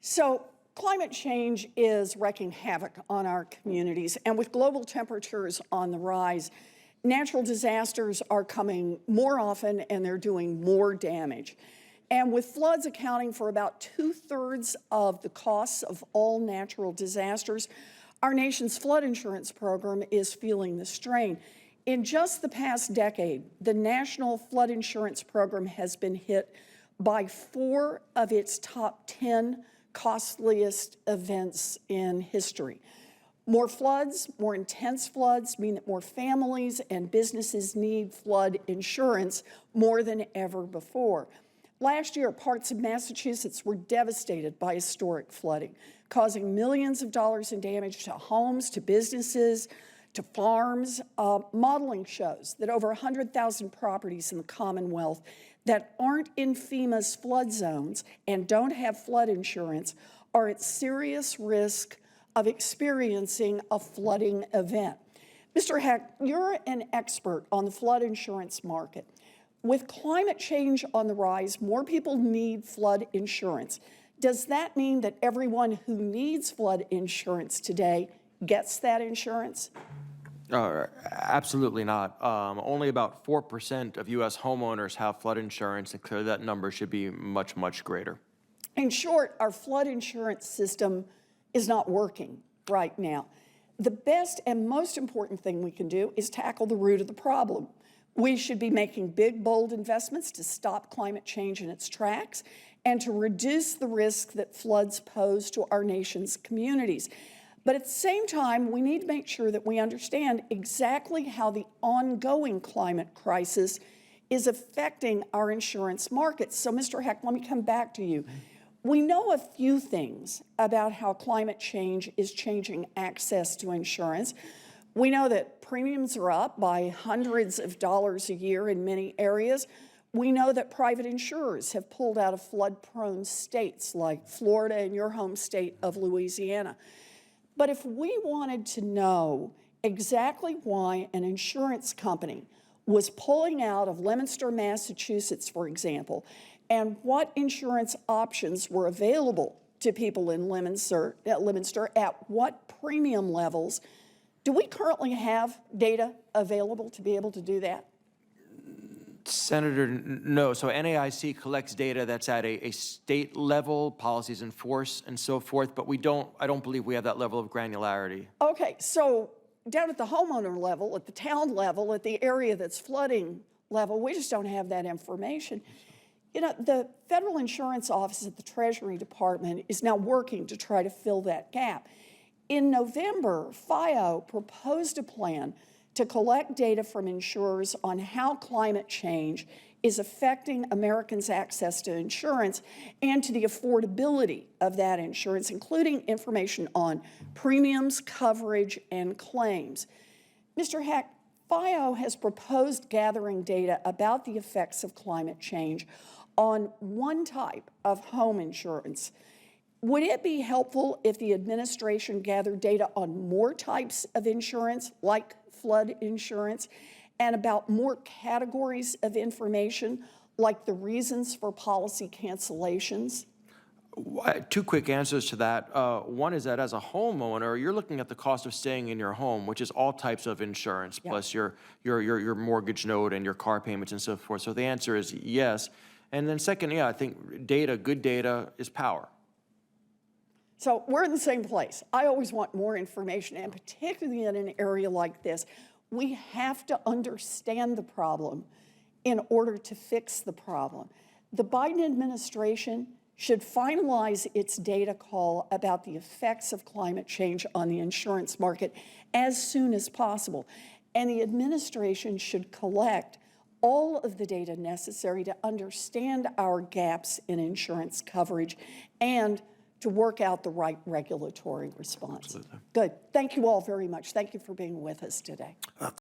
So climate change is wreaking havoc on our communities, and with global temperatures on the rise, natural disasters are coming more often and they're doing more damage. And with floods accounting for about 2/3 of the costs of all natural disasters, our nation's flood insurance program is feeling the strain. In just the past decade, the National Flood Insurance Program has been hit by 4 of its top 10 costliest events in history. More floods, more intense floods mean that more families and businesses need flood insurance more than ever before. Last year, parts of Massachusetts were devastated by historic flooding, causing millions of dollars in damage to homes, to businesses, to farms. Modeling shows that over 100,000 properties in the Commonwealth that aren't in FEMA's flood zones and don't have flood insurance are at serious risk of experiencing a flooding event. Mr. Heck, you're an expert on the flood insurance market. With climate change on the rise, more people need flood insurance. Does that mean that everyone who needs flood insurance today gets that insurance? Absolutely not. Only about 4% of U.S. homeowners have flood insurance, and clearly that number should be much, much greater. In short, our flood insurance system is not working right now. The best and most important thing we can do is tackle the root of the problem. We should be making big, bold investments to stop climate change in its tracks and to reduce the risk that floods pose to our nation's communities. But at the same time, we need to make sure that we understand exactly how the ongoing climate crisis is affecting our insurance markets. So, Mr. Heck, let me come back to you. We know a few things about how climate change is changing access to insurance. We know that premiums are up by hundreds of dollars a year in many areas. We know that private insurers have pulled out of flood-prone states like Florida and your home state of Louisiana. But if we wanted to know exactly why an insurance company was pulling out of Leominster, Massachusetts, for example, and what insurance options were available to people in Leominster, at what premium levels, do we currently have data available to be able to do that? Senator, no. So NAIC collects data that's at a state level, policies in force and so forth, but I don't believe we have that level of granularity. Okay, so down at the homeowner level, at the town level, at the area that's flooding level, we just don't have that information. You know, the Federal Insurance Office at the Treasury Department is now working to try to fill that gap. In November, FIO proposed a plan to collect data from insurers on how climate change is affecting Americans' access to insurance and to the affordability of that insurance, including information on premiums, coverage, and claims. Mr. Heck, FIO has proposed gathering data about the effects of climate change on one type of home insurance. Would it be helpful if the administration gathered data on more types of insurance, like flood insurance, and about more categories of information, like the reasons for policy cancellations? Two quick answers to that. One is that as a homeowner, you're looking at the cost of staying in your home, which is all types of insurance, plus your mortgage note and your car payments and so forth. So the answer is yes. And then second, yeah, I think data, good data, is power. So we're in the same place. I always want more information, and particularly in an area like this, we have to understand the problem in order to fix the problem. The Biden administration should finalize its data call about the effects of climate change on the insurance market as soon as possible. And the administration should collect all of the data necessary to understand our gaps in insurance coverage and to work out the right regulatory response. Absolutely. Good. Thank you all very much. Thank you for being with us today.